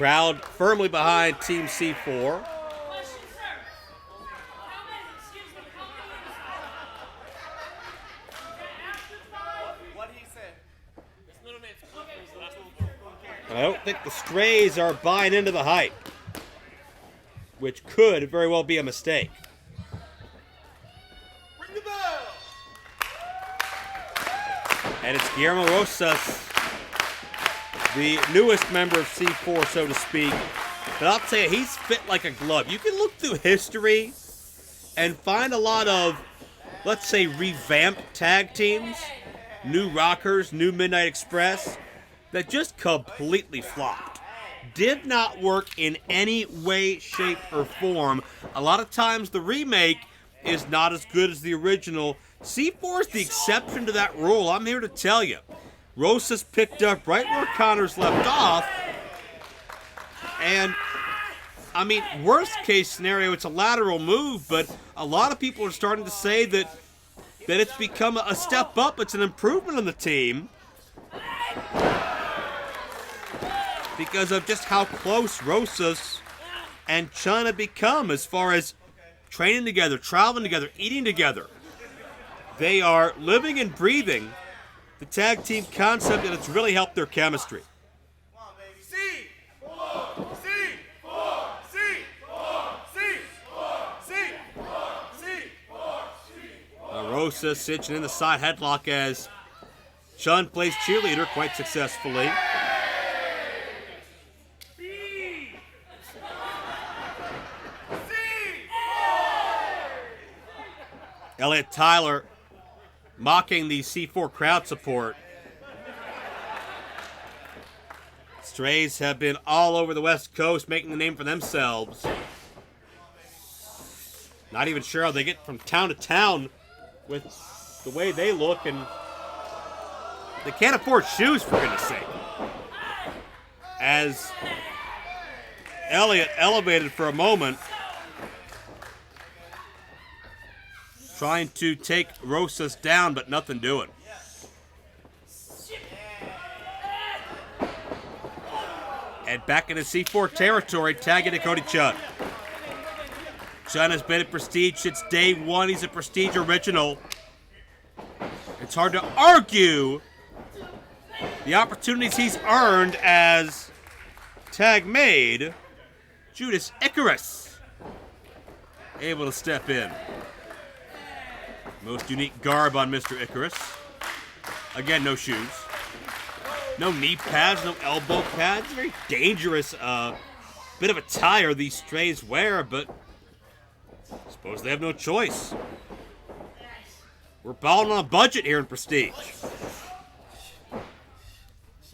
Crowd firmly behind Team C4. But I don't think the Strays are buying into the hype, which could very well be a mistake. Ring the bell. And it's Guillermo Rosas, the newest member of C4, so to speak. But I'll tell you, he's fit like a glove. You can look through history and find a lot of, let's say, revamped tag teams, new Rockers, new Midnight Express, that just completely flopped. Did not work in any way, shape, or form. A lot of times the remake is not as good as the original. C4 is the exception to that rule. I'm here to tell you. Rosas picked up right where Connors left off. And, I mean, worst case scenario, it's a lateral move, but a lot of people are starting to say that it's become a step up. It's an improvement in the team because of just how close Rosas and Chhun have become as far as training together, traveling together, eating together. They are living and breathing the tag team concept, and it's really helped their chemistry. Come on, baby. C4, C4, C4, C4, C4, C4. Rosas cinching in the side headlock as Chhun plays cheerleader quite successfully. Elliot Tyler mocking the C4 crowd support. Strays have been all over the West Coast making a name for themselves. Not even sure how they get from town to town with the way they look, and they can't afford shoes, for goodness sake. As Elliot elevated for a moment, trying to take Rosas down, but nothing doing. And back into C4 territory, tagging to Cody Chhun. Chhun has been at Prestige since day one. He's a Prestige original. It's hard to argue the opportunities he's earned as tag made. Judas Icarus able to step in. Most unique garb on Mr. Icarus. Again, no shoes. No knee pads, no elbow pads. Very dangerous bit of attire these Strays wear, but I suppose they have no choice. We're balling on a budget here in Prestige.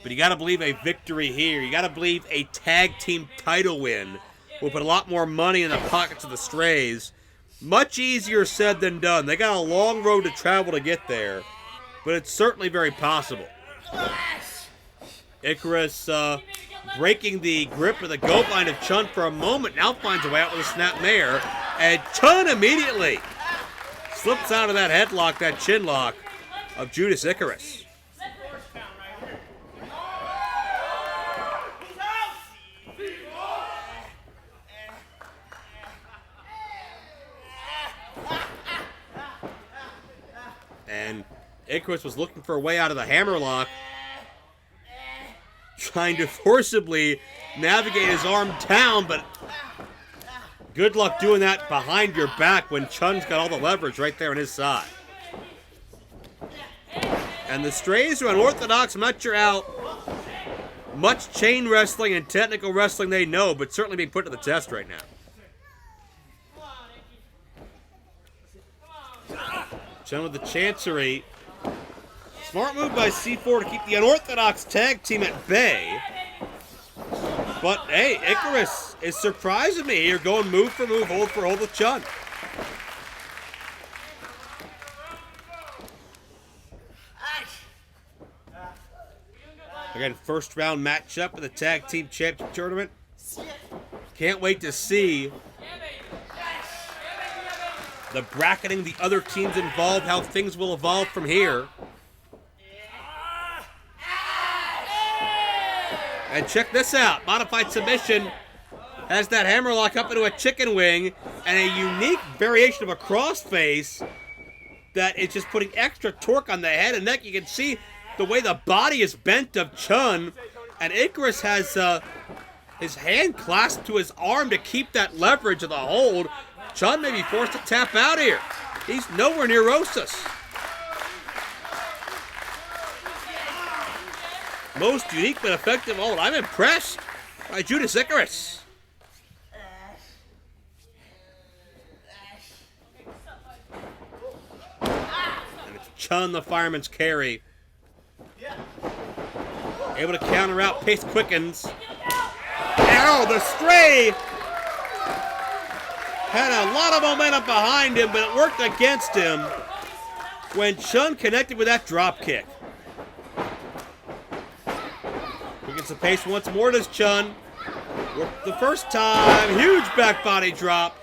But you got to believe a victory here. You got to believe a tag team title win will put a lot more money in the pockets of the Strays. Much easier said than done. They got a long road to travel to get there, but it's certainly very possible. Icarus breaking the grip of the goat line of Chhun for a moment, now finds a way out with a snap mare, and Chhun immediately slips out of that headlock, that chin lock of Judas Icarus. And Icarus was looking for a way out of the hammerlock, trying to forcibly navigate his arm down, but good luck doing that behind your back when Chun's got all the leverage right there on his side. And the Strays are unorthodox. I'm not sure how much chain wrestling and technical wrestling they know, but certainly being put to the test right now. Chhun with the chancery. Smart move by C4 to keep the unorthodox tag team at bay. But, hey, Icarus is surprising me here, going move for move, hold for hold with Chhun. Again, first round matchup in the Tag Team Championship Tournament. Can't wait to see the bracketing, the other teams involved, how things will evolve from here. And And check this out. Modified submission has that hammerlock up into a chicken wing and a unique variation of a crossface that is just putting extra torque on the head and neck. You can see the way the body is bent of Chhun. And Icarus has his hand clasped to his arm to keep that leverage of the hold. Chhun may be forced to tap out here. He's nowhere near Rosas. Most unique but effective hold. I'm impressed by Judas Icarus. And it's Chhun, the fireman's carry. Able to counter out, pace quickens. Ow, the stray had a lot of momentum behind him, but it worked against him when Chhun connected with that drop kick. Quickens the pace once more, does Chhun. Worked the first time, huge back body drop.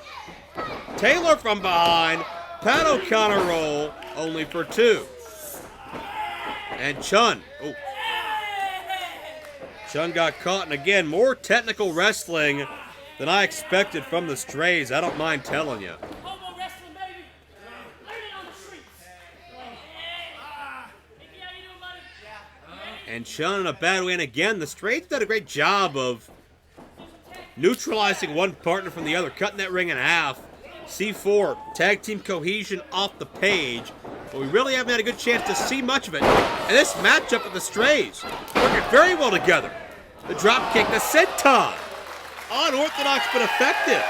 Taylor from behind, paddle counter roll, only for 2. And Chhun, oh. Chhun got caught, and again, more technical wrestling than I expected from the Strays. I don't mind telling you. And Chhun in a bad way, and again, the Strays did a great job of neutralizing one partner from the other, cutting that ring in half. C4, tag team cohesion off the page, but we really haven't had a good chance to see much of it. And this matchup with the Strays working very well together. The drop kick, the senton, unorthodox but effective.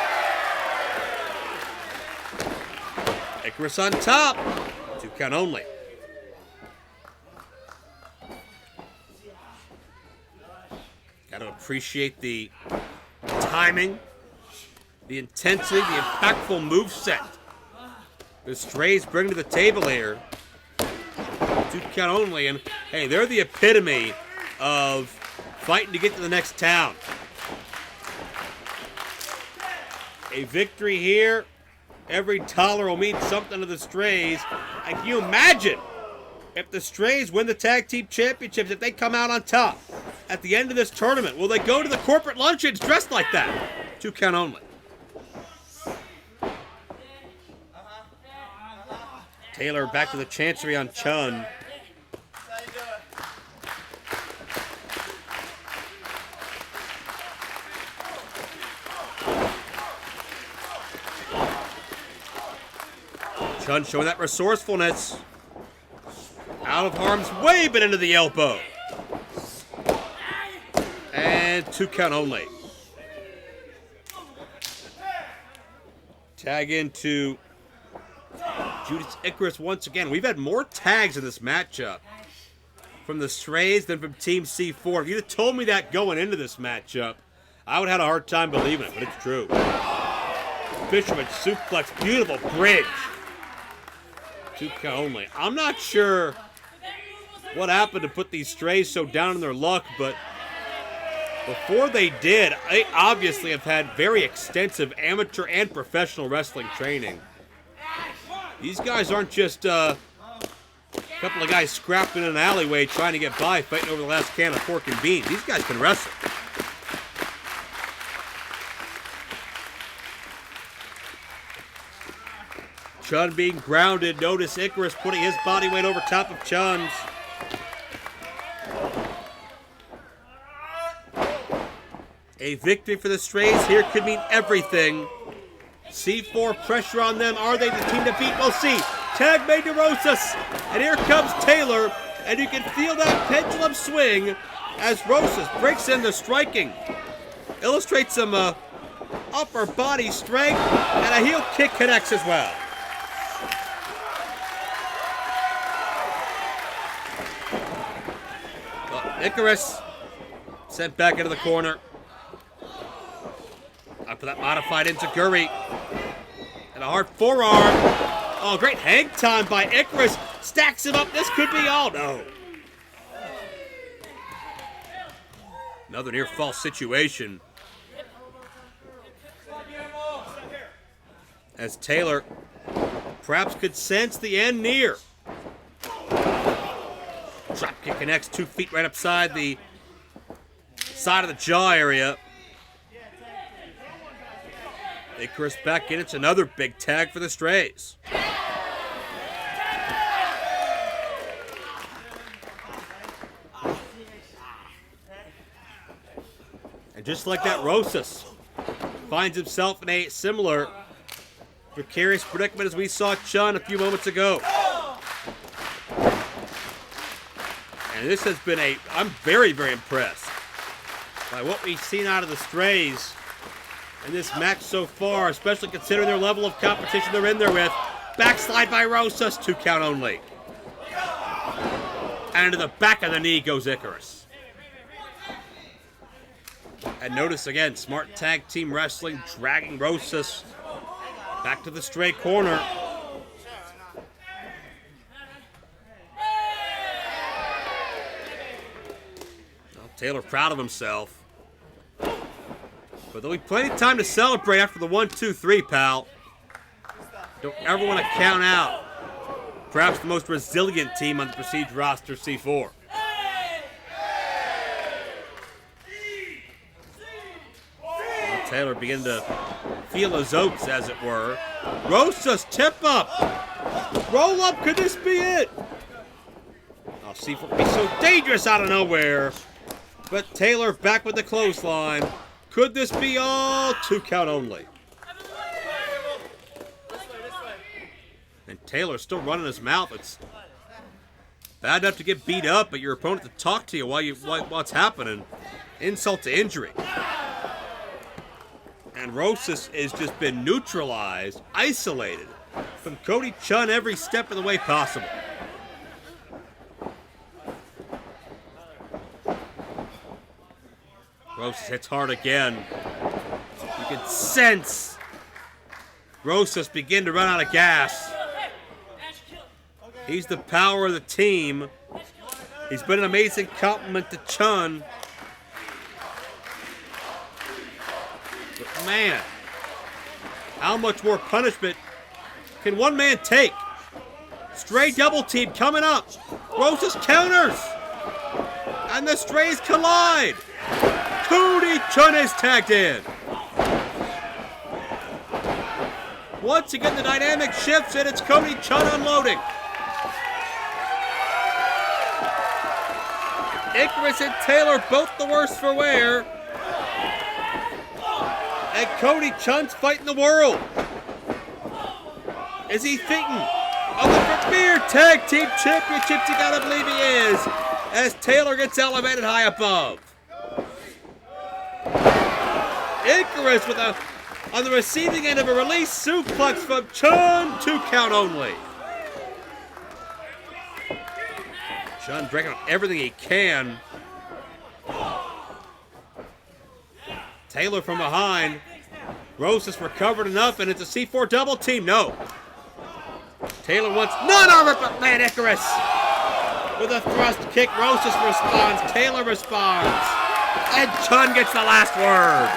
Icarus on top, 2 count only. Got to appreciate the timing, the intensity, the impactful moveset the Strays bring to the table here. 2 count only, and hey, they're the epitome of fighting to get to the next town. A victory here, every dollar will mean something to the Strays. And can you imagine if the Strays win the tag team championships, if they come out on top at the end of this tournament? Will they go to the corporate luncheons dressed like that? 2 count only. Taylor back to the chancery on Chhun. Chhun showing that resourcefulness. Out of harm's way, but into the elbow. And 2 count only. Tag into Judas Icarus once again. We've had more tags in this matchup from the Strays than from Team C4. If you'd have told me that going into this matchup, I would have had a hard time believing it, but it's true. Fisherman suplex, beautiful bridge. 2 count only. I'm not sure what happened to put these Strays so down in their luck, but before they did, they obviously have had very extensive amateur and professional wrestling training. These guys aren't just a couple of guys scrapped in an alleyway trying to get by, fighting over the last can of pork and beans. These guys can wrestle. Chhun being grounded. Notice Icarus putting his body weight over top of Chhun's. A victory for the Strays here could mean everything. C4 pressure on them. Are they the team to beat? We'll see. Tag made to Rosas. And here comes Taylor. And you can feel that pendulum swing as Rosas breaks into striking. Illustrates some upper body strength. And a heel kick connects as well. Icarus sent back into the corner. Up for that modified enziguri. And a hard forearm. Oh, great hang time by Icarus. Stacks him up. This could be all. No. Another near fall situation. As Taylor perhaps could sense the end near. Drop kick connects, 2 feet right upside the side of the jaw area. Icarus back in. It's another big tag for the Strays. And just like that, Rosas finds himself in a similar precarious predicament as we saw Chhun a few moments ago. And this has been I'm very, very impressed by what we've seen out of the Strays in this match so far, especially considering their level of competition they're in there with. Backslide by Rosas, 2 count only. And to the back of the knee goes Icarus. And notice again, smart tag team wrestling, dragging Rosas back to the Stray corner. Well, Taylor proud of himself. But there'll be plenty of time to celebrate after the 1, 2, 3, pal. Don't ever want to count out perhaps the most resilient team on the Prestige roster, C4. Well, Taylor beginning to feel his oats, as it were. Rosas, tip up. Roll up, could this be it? Oh, C4 be so dangerous out of nowhere. But Taylor back with the clothesline. Could this be all? 2 count only. And Taylor's still running his mouth. It's bad enough to get beat up, but your opponent to talk to you while it's happening. Insult to injury. And Rosas has just been neutralized, isolated from Cody Chhun every step of the way possible. Rosas hits hard again. You can sense Rosas begin to run out of gas. He's the power of the team. He's been an amazing compliment to Chhun. But man, how much more punishment can one man take? Stray double team coming up. Rosas counters. And the Strays collide. Cody Chhun is tagged in. Once again, the dynamic shifts and it's Cody Chhun unloading. Icarus and Taylor both the worse for wear. And Cody Chhun's fighting the world. Is he thinking of the premier tag team championships? You gotta believe he is. As Taylor gets elevated high above. Icarus on the receiving end of a release suplex from Chhun, 2 count only. Chhun breaking up everything he can. Taylor from behind. Rosas recovered enough, and it's a C4 double team. No. Taylor wants none of it but man Icarus. With a thrust kick, Rosas responds. Taylor responds. And Chhun gets the last word.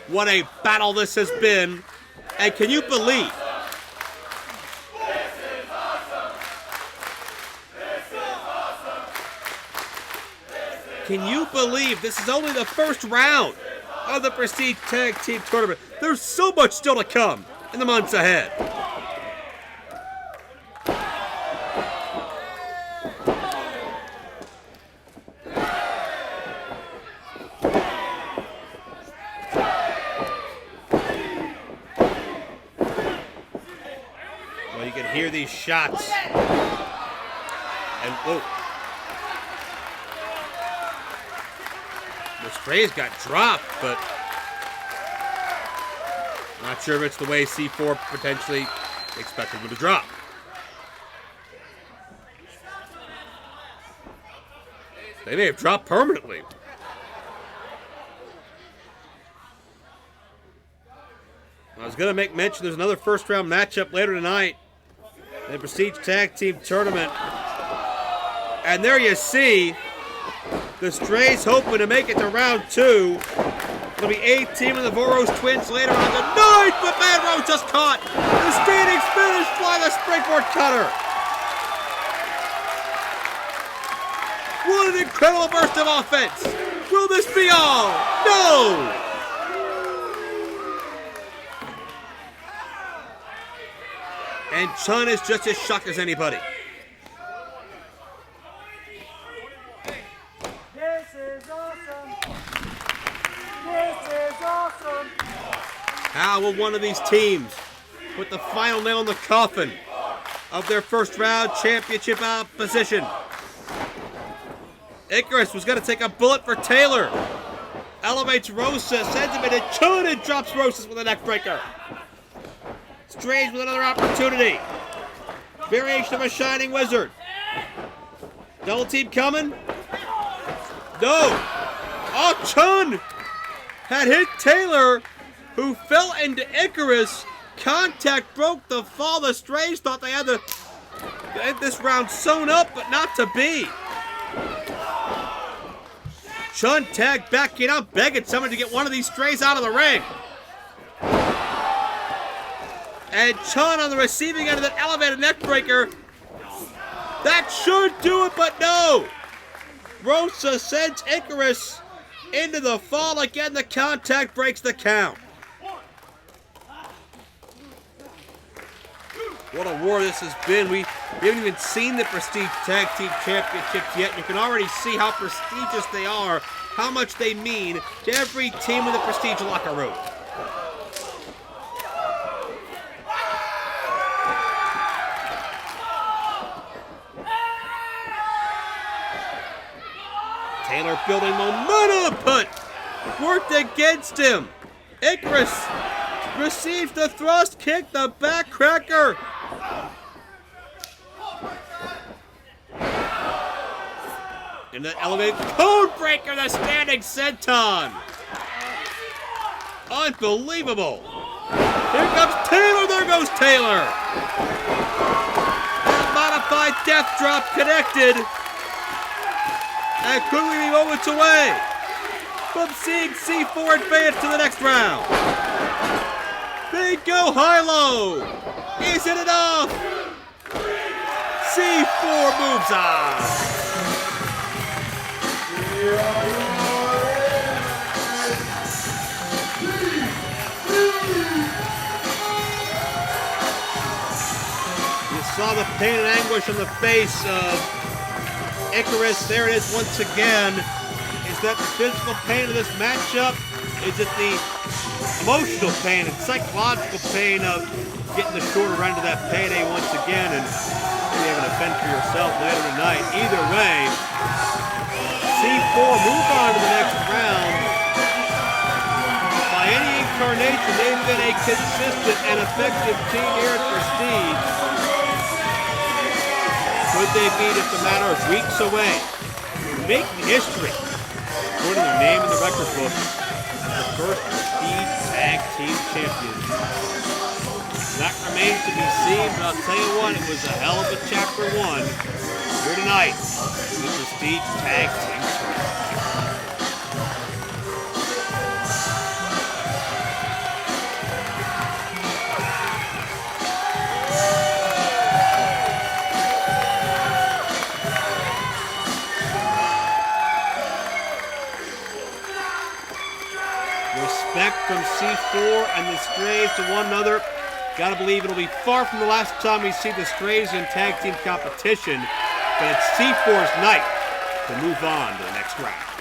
What a battle this has been. And can you believe? This is awesome. This is awesome. Can you believe this is only the first round of the Prestige Tag Team Tournament? There's so much still to come in the months ahead. Well, you can hear these shots. And whoa. The Strays got dropped, but not sure if it's the way C4 potentially expected them to drop. They may have dropped permanently. I was going to make mention there's another first round matchup later tonight in the Prestige Tag Team Tournament. And there you see the Strays hoping to make it to round 2. It'll be 18 with the Voros twins later on the night, but man, Rose just caught the standing finish by the springboard cutter. What an incredible burst of offense. Will this be all? No! And Chhun is just as shocked as anybody. This is awesome. This is awesome. How will one of these teams put the final nail in the coffin of their first round championship position? Icarus was going to take a bullet for Taylor. Elevates Rosas, sends him into Chhun and drops Rosas with a neck breaker. Strange with another opportunity. Variation of a Shining Wizard. Double team coming? No. Oh, Chhun had hit Taylor, who fell into Icarus. Contact broke the fall. The Strays thought they had to get this round sewn up, but not to be. Chhun tagged backing up, begging someone to get one of these Strays out of the ring. And Chhun on the receiving end of that elevated neckbreaker. That should do it, but no. Rosa sends Icarus into the fall again. The contact breaks the count. What a war this has been. We haven't even seen the Prestige Tag Team Championships yet. You can already see how prestigious they are, how much they mean to every team in the Prestige locker room. Taylor building momentum, but worked against him. Icarus receives the thrust kick, the backcracker. And the elevated code breaker, the standing senton. Unbelievable. Here comes Taylor, there goes Taylor. That modified death drop connected. And could we be moments away from seeing C4 advance to the next round? They go high-low. Is it enough? C4 moves on. You saw the pain and anguish on the face of Icarus. There it is once again. Is that the physical pain of this matchup? Is it the emotional pain and psychological pain of getting the shorter end of that payday once again and maybe having to fend for yourself later tonight? Either way, C4 move on to the next round. By any incarnation, they've been a consistent and effective team here at Prestige. Could they be just a matter of weeks away? Make history, according to their name in the record book, the first Prestige Tag Team Champions. That remains to be seen, but I'll tell you what, it was a hell of a Chapter 1 here tonight, the Prestige Tag Team Tournament. Respect from C4 and the Strays to one another. Gotta believe it'll be far from the last time we see the Strays in tag team competition, but it's C4's night to move on to the next round.